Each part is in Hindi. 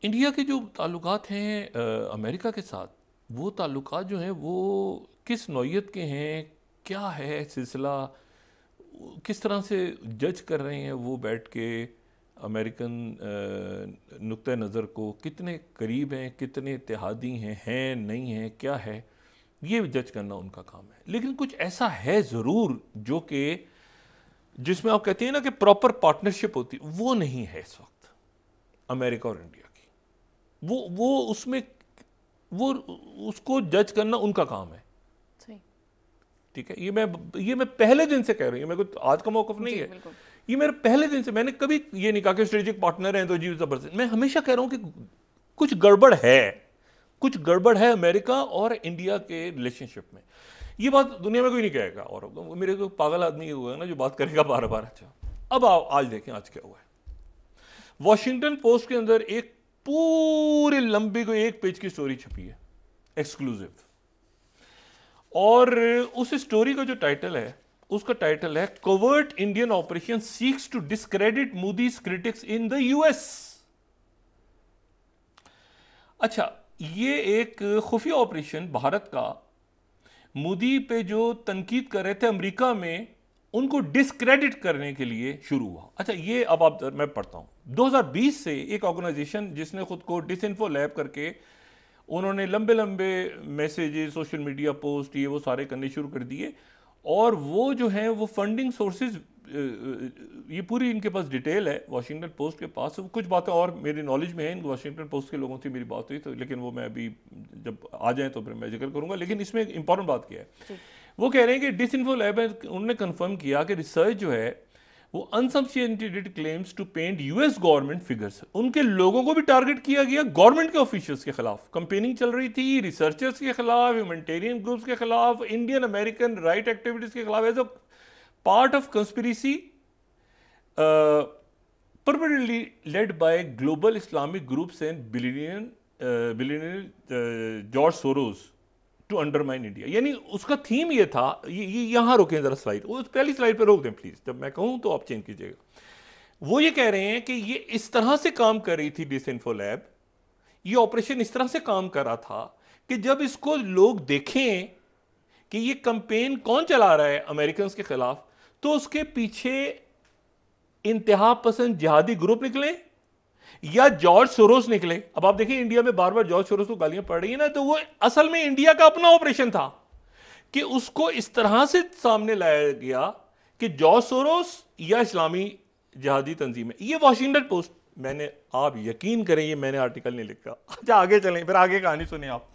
इंडिया के जो ताल्लुकात हैं अमेरिका के साथ, वो ताल्लुकात जो हैं वो किस नौइयत के हैं, क्या है सिलसिला, किस तरह से जज कर रहे हैं वो बैठ के अमेरिकन नुक्ते नज़र को, कितने करीब हैं, कितने इत्तेहादी हैं नहीं हैं, क्या है, ये जज करना उनका काम है। लेकिन कुछ ऐसा है ज़रूर जो कि जिसमें आप कहते हैं ना कि प्रॉपर पार्टनरशिप होती, वो नहीं है इस वक्त अमेरिका और इंडिया की। वो उसमें वो उसको जज करना उनका काम है। सही। ठीक है, ये मैं पहले दिन से कह रही हूँ, मेरे को आज का मौकफ नहीं जी है। बिल्कुल। ये मेरे पहले दिन से, मैंने कभी ये नहीं कहा कि स्ट्रेटेजिक पार्टनर हैं तो जी जबरदस्त। मैं हमेशा कह रहा हूं कि कुछ गड़बड़ है, कुछ गड़बड़ है अमेरिका और इंडिया के रिलेशनशिप में। ये बात दुनिया में कोई नहीं कहेगा, और मेरे को पागल आदमी हुआ है ना जो बात करेगा बार बार। अच्छा, अब आओ आज देखें आज क्या हुआ है। वॉशिंगटन पोस्ट के अंदर एक पूरी लंबी कोई एक पेज की स्टोरी छपी है, एक्सक्लूसिव। और उस स्टोरी का जो टाइटल है, उसका टाइटल है covert Indian operation seeks to discredit Modi's critics in the US. अच्छा, ये एक खुफिया ऑपरेशन भारत का मोदी पे जो तनकीद कर रहे थे अमेरिका में, उनको डिस्क्रेडिट करने के लिए शुरू हुआ। अच्छा, ये अब आप मैं पढ़ता हूं। 2020 से एक ऑर्गेनाइजेशन जिसने खुद को डिसइंफो लैब करके उन्होंने लंबे लंबे मैसेजेस, सोशल मीडिया पोस्ट, ये वो सारे करने शुरू कर दिए। और वो जो हैं वो फंडिंग सोर्सेज, ये पूरी इनके पास डिटेल है वॉशिंगटन पोस्ट के पास। कुछ बातें और मेरी नॉलेज में है, वॉशिंगटन पोस्ट के लोगों से मेरी बात हुई तो, लेकिन वो मैं अभी जब आ जाए तो फिर मैं जिक्र करूंगा। लेकिन इसमें एक इंपॉर्टेंट बात क्या है, वो कह रहे हैं कि डिसइंफो लैब है, उन्होंने कंफर्म किया कि रिसर्च जो है वो unsubstantiated claims to paint US government figures, उनके लोगों को भी टारगेट किया गया, गवर्नमेंट के ऑफिशियल्स के खिलाफ कंपेनिंग चल रही थी, रिसर्चर्स के खिलाफ, ह्यूमैनिटेरियन ग्रुप्स के खिलाफ, इंडियन अमेरिकन राइट एक्टिविटीज के खिलाफ, as a part of conspiracy purportedly led by global Islamic groups and billionaire George Soros to undermine India. यानी उसका थीम ये था, ये यहां रोकें जरा स्लाइड, उस पहली स्लाइड पे रोक दें प्लीज, जब मैं कहूं तो आप चेंज कीजिएगा। वो ये कह रहे हैं कि ये इस तरह से काम कर रही थी डिसइंफो लैब, ये ऑपरेशन इस तरह से काम कर रहा था कि जब इसको लोग देखें कि ये कंपेन कौन चला रहा है अमेरिकन के खिलाफ, तो उसके पीछे इंतहा पसंद जिहादी ग्रुप निकले या जॉर्ज सोरोस निकले। अब आप देखिए इंडिया में बार बार जॉर्ज सोरोस को गालियां पड़ रही है ना, तो वो असल में इंडिया का अपना ऑपरेशन था कि उसको इस तरह से सामने लाया गया कि जॉर्ज सोरोस या इस्लामी जिहादी तंजीम है। ये वॉशिंगटन पोस्ट, मैंने, आप यकीन करें ये मैंने आर्टिकल नहीं लिखा। अच्छा आगे चलें, फिर आगे कहानी सुने आप।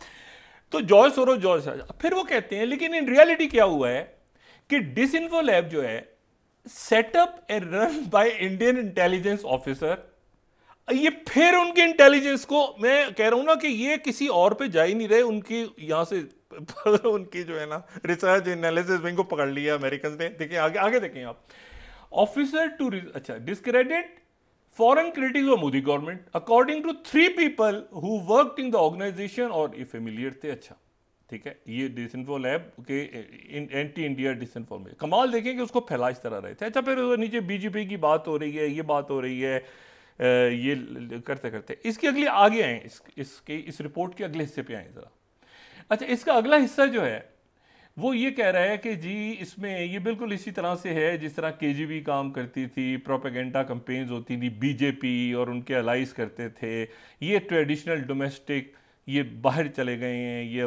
तो जॉर्ज सोरोस, फिर वो कहते हैं लेकिन इन रियलिटी क्या हुआ है कि डिसइंफो लैब जो है setup and run by Indian intelligence officer. ये फिर उनके इंटेलिजेंस को, मैं कह रहा हूं ना कि ये किसी और पे जा ही नहीं रहे, उनकी यहां से उनकी जो है ना रिसर्च एनालिसिस इनको पकड़ लिया अमेरिकन ने। देखिए आगे आगे देखें आप। ऑफिसर टू, अच्छा, discredit foreign critics of Modi government according to 3 people who worked in the organisation और ये फेमिलियर थे। अच्छा ठीक है, ये डिसइंफो लैब के एंटी इंडिया डिसइंफो में कमाल देखें कि उसको फैला इस तरह रहे थे। अच्छा, फिर नीचे बीजेपी की बात हो रही है, ये बात हो रही है, ये करते करते इसके अगले आगे आए, इसके इस रिपोर्ट के अगले हिस्से पे आए जरा। अच्छा, इसका अगला हिस्सा जो है वो ये कह रहा है कि जी इसमें ये बिल्कुल इसी तरह से है जिस तरह केजीबी काम करती थी, प्रोपेगेंडा कैंपेन्स होती थी, बीजेपी और उनके अलाइज करते थे, ये ट्रेडिशनल डोमेस्टिक ये बाहर चले गए हैं, ये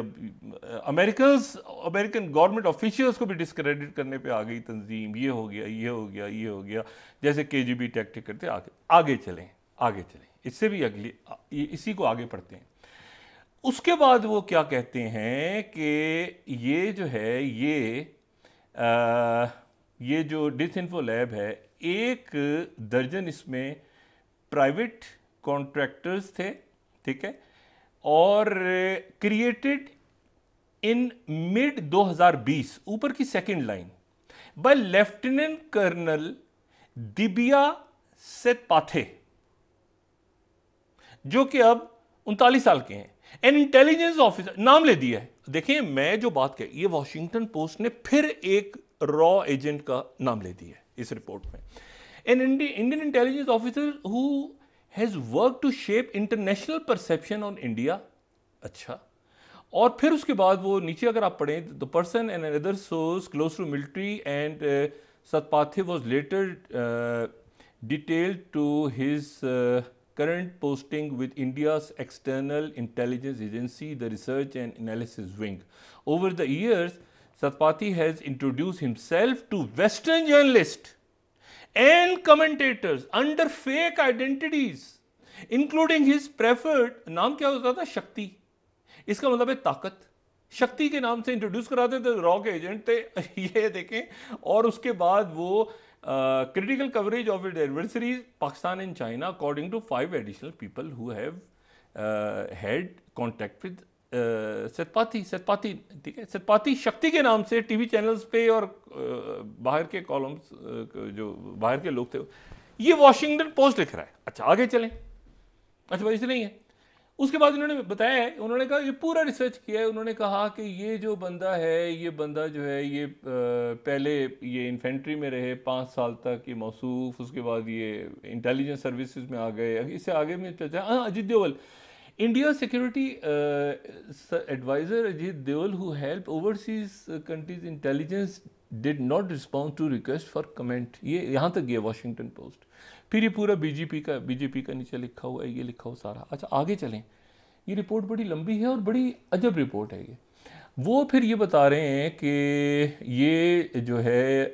अमेरिकन गवर्नमेंट ऑफिशियल्स को भी डिस्क्रेडिट करने पे आ गई तंजीम, ये हो गया, ये हो गया, ये हो गया, जैसे केजीबी टैक्टिक करते। आगे आगे चलें, आगे चलें, इससे भी अगली, इसी को आगे पढ़ते हैं। उसके बाद वो क्या कहते हैं कि ये जो है ये जो डिसइंफो लैब है, 1 दर्जन इसमें प्राइवेट कॉन्ट्रैक्टर्स थे, ठीक है, और क्रिएटेड इन मिड 2020, ऊपर की second line, by lieutenant colonel Dibya Satpathy, जो कि अब 39 साल के हैं, एन इंटेलिजेंस ऑफिसर, नाम ले दिया है। देखिए मैं जो बात कही, ये वॉशिंगटन पोस्ट ने फिर एक रॉ एजेंट का नाम ले दिया है इस रिपोर्ट में। An Indian intelligence officer who has work to shape international perception on India. अच्छा, और फिर उसके बाद वो नीचे अगर आप पढ़ें, the person and another source close to military and Satpathy was later detailed to his current posting with India's external intelligence agency, the Research and Analysis Wing. Over the years, Satpathy has introduced himself to Western journalists and commentators under fake identities, including his preferred नाम क्या होता था? शक्ति। इसका मतलब है ताकत। शक्ति के नाम से इंट्रोड्यूस कराते थे, रॉ के एजेंट थे ये देखें। और उसके बाद वो critical coverage of its adversaries, Pakistan and China, according to 5 additional people who have had contact with सतपाथी। ठीक है, सतपाथी शक्ति के नाम से टीवी चैनल्स पे और बाहर के कॉलम्स, जो बाहर के लोग थे, ये वॉशिंगटन पोस्ट लिख रहा है। अच्छा, आगे चलें। अच्छा भाई, इसे नहीं है। उसके बाद उन्होंने बताया है, उन्होंने कहा ये पूरा रिसर्च किया है। उन्होंने कहा कि ये जो बंदा है, ये बंदा जो है, ये पहले ये इन्फेंट्री में रहे 5 साल तक, ये मौसूफ, उसके बाद ये इंटेलिजेंस सर्विसेज में आ गए। इससे आगे में चलता है Ajit Doval, India security adviser Ajit Doval, who help overseas countries intelligence, did not respond to request for comment. ये यहाँ तक गया वॉशिंगटन पोस्ट। फिर ये पूरा बीजेपी का नीचे लिखा हुआ है, ये लिखा हुआ सारा। अच्छा, आगे चलें। ये रिपोर्ट बड़ी लंबी है और बड़ी अजब रिपोर्ट है ये। वो फिर ये बता रहे हैं कि ये जो है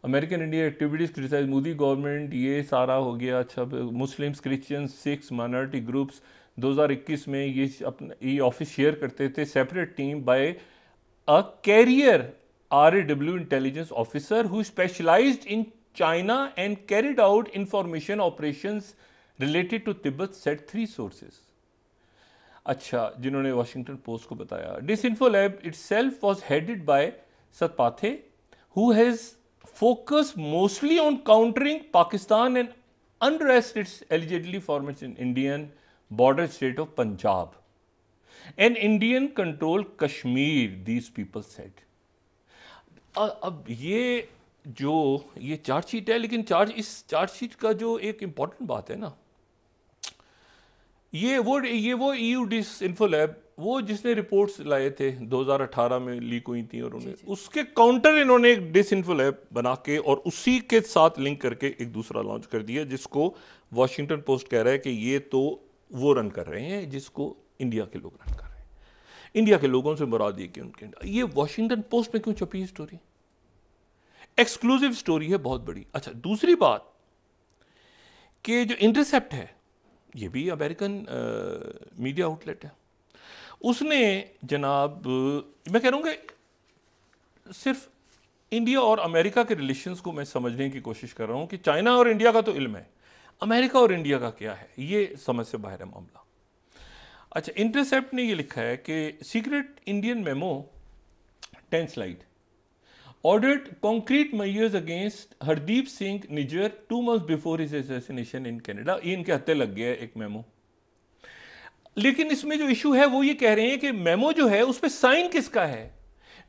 American India activities criticise Modi government, ये सारा हो गया। अच्छा, Muslims, Christians, Sikhs, minority groups 2021 में ये ऑफिस शेयर करते थे, separate team by a career RAW intelligence officer who specialised in China and carried out information operations related to Tibet, said 3 sources. अच्छा, जिन्होंने वाशिंगटन पोस्ट को बताया, डिसइंफो lab itself was headed by Satpathe, who has focused mostly on countering Pakistan and unrest its allegedly formed in Indian border state of Punjab and Indian controlled Kashmir, these people said. अब ये चार्जशीट है, लेकिन इस चार्जशीट का जो एक इम्पॉर्टेंट बात है ना, ये वो EU डिसइंफो लैब, वो जिसने रिपोर्ट्स लाए थे 2018 में लीक हुई थी, और उन्हें उसके काउंटर इन्होंने एक डिसइंफो लैब बना के और उसी के साथ लिंक करके एक दूसरा लॉन्च कर दिया, जिसको वॉशिंगटन पोस्ट कह रहा है कि ये तो वो रन कर रहे हैं जिसको इंडिया के लोग रन कर रहे हैं। इंडिया के लोगों से मुराद ये कि उनके, ये वॉशिंगटन पोस्ट में क्यों छपी है स्टोरी? एक्सक्लूसिव स्टोरी है, बहुत बड़ी। अच्छा, दूसरी बात कि जो इंटरसेप्ट है, ये भी अमेरिकन मीडिया आउटलेट है, उसने जनाब, मैं कह रहा हूँ कि सिर्फ इंडिया और अमेरिका के रिलेशंस को मैं समझने की कोशिश कर रहा हूँ कि चाइना और इंडिया का तो इल्म है, अमेरिका और इंडिया का क्या है, ये समझ से बाहर है मामला। अच्छा, इंटरसेप्ट ने ये लिखा है कि secret Indian memo 10 slide ordered concrete measures against Hardeep Singh Nijjar 2 months before his assassination in Canada। ये इनके हत्थे लग गया है एक मेमो। लेकिन इसमें जो इशू है वो ये कह रहे हैं कि मेमो जो है उस पर साइन किसका है?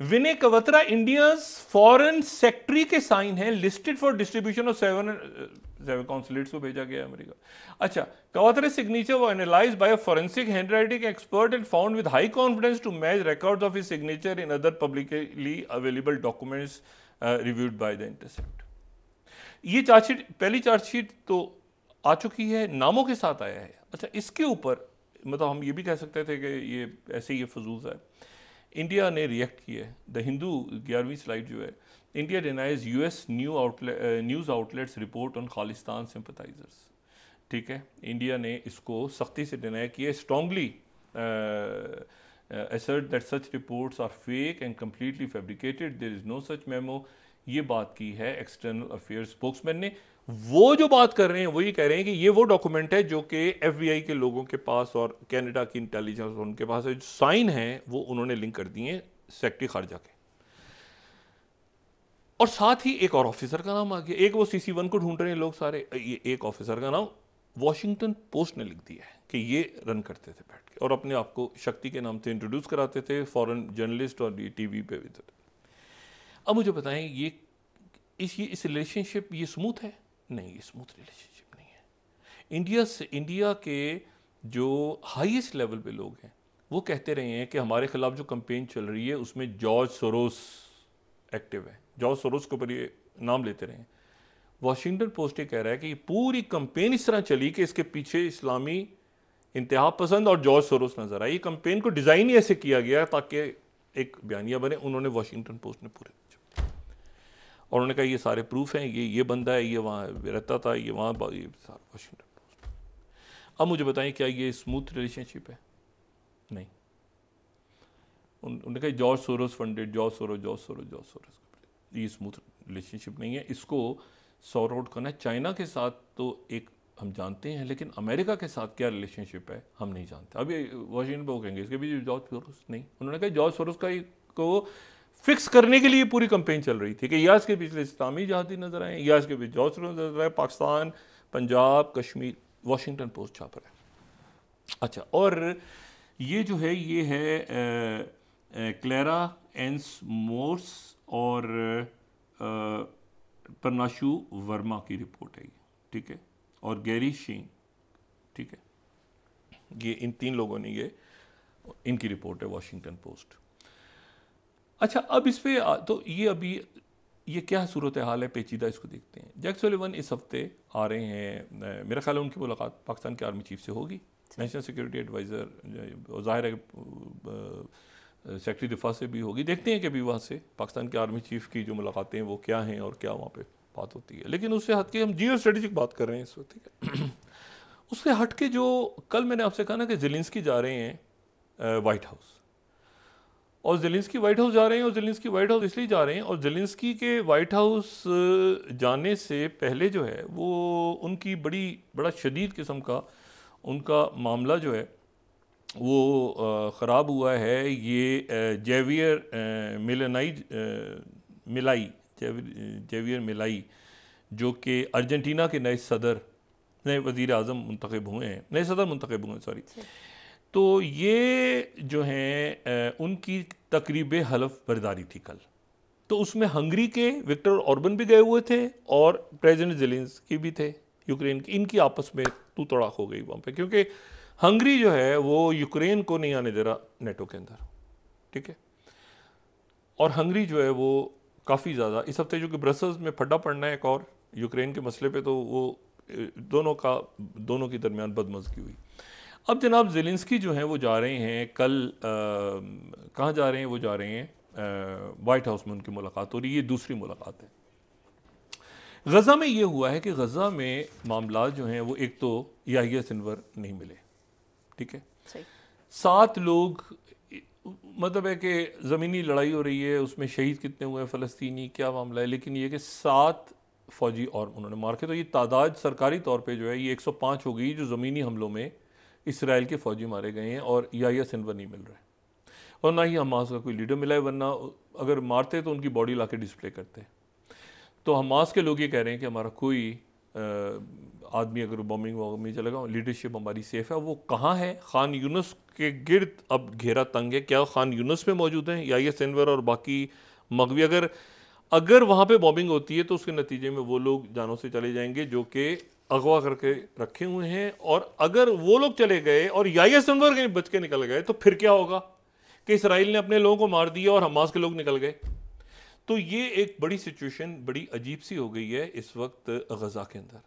Vinay Kwatra, India foreign secretary के साइन है, listed for distribution of 7 consulates को भेजा गया अमेरिका। अच्छा, कवत्रा सिग्नेचर वो analysed by a forensic handwriting expert and found with high confidence to match records of his signature in other publicly available documents reviewed by the Intercept. ये चार्जशीट, पहली चार्जशीट तो आ चुकी है, नामों के साथ आया है। अच्छा, इसके ऊपर मतलब हम ये भी कह सकते थे कि ये ऐसे ही फजूल है। इंडिया ने रिएक्ट किया है। द हिंदू 11वीं स्लाइड जो है, India denies US news outlets report on Khalistan sympathisers. ठीक है, इंडिया ने इसको सख्ती से डिनाई किया, strongly assert that such reports are fake and completely fabricated, there is no such memo। ये बात की है एक्सटर्नल अफेयर्स स्पोक्समैन ने। वो जो बात कर रहे हैं वो ये कह रहे हैं कि ये वो डॉक्यूमेंट है जो कि FBI के लोगों के पास और कनाडा की इंटेलिजेंस उनके पास है, जो साइन है वो उन्होंने लिंक कर दिए सेक्रेटरी खारजा के। और साथ ही एक और ऑफिसर का नाम आ गया, एक वो CC1 को ढूंढ रहे हैं लोग सारे, ये एक ऑफिसर का नाम वॉशिंगटन पोस्ट ने लिख दिया है कि ये रन करते थे बैठ के और अपने आप को शक्ति के नाम से इंट्रोड्यूस कराते थे, फॉरेन जर्नलिस्ट और ये TV पे भी थे। अब मुझे बताएं, ये इस रिलेशनशिप ये स्मूथ है? नहीं, ये स्मूथ रिलेशनशिप नहीं है। इंडिया के जो हाईएस्ट लेवल पे लोग हैं वो कहते रहे हैं कि हमारे खिलाफ जो कैंपेन चल रही है उसमें जॉर्ज सोरोस एक्टिव है। जॉर्ज सोरोस के ऊपर ये नाम लेते रहे हैं। वॉशिंगटन पोस्ट ये कह रहा है कि ये पूरी कैंपेन इस तरह चली कि इसके पीछे इस्लामी इंतहा पसंद और जॉर्ज सोरोस नजर आए। ये कैंपेन को डिज़ाइन ही ऐसे किया गया ताकि एक बयानिया बने। उन्होंने वॉशिंगटन पोस्ट ने पूरे और उन्होंने कहा ये सारे प्रूफ हैं, ये बंदा है, ये वहाँ रहता था, ये वहाँ, ये सारा वॉशिंगटन पोस्ट। अब मुझे बताएं क्या ये स्मूथ रिलेशनशिप है? नहीं। उन्होंने कहा George Soros funded, George Soros. ये स्मूथ रिलेशनशिप नहीं है, इसको सॉर्ट आउट करना है। चाइना के साथ तो एक हम जानते हैं, लेकिन अमेरिका के साथ क्या रिलेशनशिप है हम नहीं जानते। अभी वॉशिंगटन पे कहेंगे इसके भी जॉर्ज सोरोस नहीं। उन्होंने कहा जॉर्ज सोरोस को फिक्स करने के लिए पूरी कैंपेन चल रही थी कि या इसके पिछले इस्लामी जहादी नजर आए, या इसके बीच जॉर्ज सोरोस नजर आए, पाकिस्तान, पंजाब, कश्मीर। वॉशिंगटन पोस्ट छाप रहा है। अच्छा, और ये जो है ये है क्लेरा एंस मोर्स और परनाशु वर्मा की रिपोर्ट है, ठीक है, और गैरी शीन, ठीक है। ये इन 3 लोगों ने इनकी रिपोर्ट है वॉशिंगटन पोस्ट। अच्छा, अब इस पे तो ये अभी ये क्या सूरत हाल है पेचीदा, इसको देखते हैं। जैक सुलिवन इस हफ्ते आ रहे हैं, मेरा ख्याल है उनकी मुलाकात पाकिस्तान के आर्मी चीफ से होगी, नेशनल सिक्योरिटी एडवाइज़र, ज़ाहिर है सेक्रेटरी दिफा से भी होगी। देखते हैं कि अभी वहाँ से पाकिस्तान के आर्मी चीफ की जो मुलाकातें हैं वो क्या हैं और क्या वहाँ पे बात होती है। लेकिन उससे हट के हम जियो स्ट्रेटेजिक बात कर रहे हैं इस वक्त, ठीक है। उससे हट के जो कल मैंने आपसे कहा ना कि ज़ेलेंस्की जा रहे हैं वाइट हाउस, और ज़ेलेंस्की वाइट हाउस जा रहे हैं, और ज़ेलेंस्की वाइट हाउस इसलिए जा रहे हैं, और ज़ेलेंस्की के वाइट हाउस जाने से पहले जो है वो उनकी बड़ा शदीद किस्म का उनका मामला जो है वो ख़राब हुआ है। ये जेवियर मिलाई जो कि अर्जेंटीना के नए वज़ीर आज़म मुंतखब हुए हैं, नए सदर मुंतखब हुए हैं, सॉरी। तो ये जो हैं उनकी तकरीब हलफ बरदारी थी कल। तो उसमें हंगरी के विक्टर ऑर्बन भी गए हुए थे और प्रेसिडेंट ज़ेलेंस्की भी थे यूक्रेन की। इनकी आपस में तू तड़ाक हो गई वहाँ पे, क्योंकि हंगरी जो है वो यूक्रेन को नहीं आने दे रहा नेटो के अंदर, ठीक है। और हंगरी जो है वो काफ़ी ज़्यादा इस हफ्ते जो कि ब्रसल्स में फड्डा पड़ना है एक और यूक्रेन के मसले पे, तो वो दोनों के दरमियान बदमज़गी हुई। अब जनाब ज़ेलेंस्की जो हैं वो जा रहे हैं कल, कहाँ जा रहे हैं? वो जा रहे हैं वाइट हाउस में, उनकी मुलाकात हो रही है। ये दूसरी मुलाकात है। गज़ा में ये हुआ है कि गज़ा में मामला जो हैं वो एक तो याहिया सिनवर नहीं मिले, ठीक है। 7 लोग, मतलब है कि ज़मीनी लड़ाई हो रही है, उसमें शहीद कितने हुए हैं फ़लस्तीनी, क्या मामला है, लेकिन ये कि 7 फ़ौजी और उन्होंने मार के, तो ये तादाद सरकारी तौर पे जो है ये 105 हो गई जो ज़मीनी हमलों में इसराइल के फ़ौजी मारे गए हैं, और याहिया सिनवर नहीं मिल रहा है, और ना ही हमास का कोई लीडर मिला है, वरना अगर मारते तो उनकी बॉडी ला के डिस्प्ले करते। तो हमास के लोग ये कह रहे हैं कि हमारा कोई आदमी अगर बॉम्बिंग चलेगा, लीडरशिप हमारी सेफ है। वो कहाँ है? खान यूनुस के गिर्द अब घेरा तंग है। क्या खान यूनुस में मौजूद हैं याहिया सिनवर और बाकी मगवी? अगर वहाँ पे बॉम्बिंग होती है तो उसके नतीजे में वो लोग जानों से चले जाएंगे जो कि अगवा करके रखे हुए हैं, और अगर वो लोग चले गए और याहिया सिनवर के बच के निकल गए तो फिर क्या होगा कि इसराइल ने अपने लोगों को मार दिया और हमास के लोग निकल गए। तो ये एक बड़ी सिचुएशन, बड़ी अजीब सी हो गई है इस वक्त गज़ा के अंदर।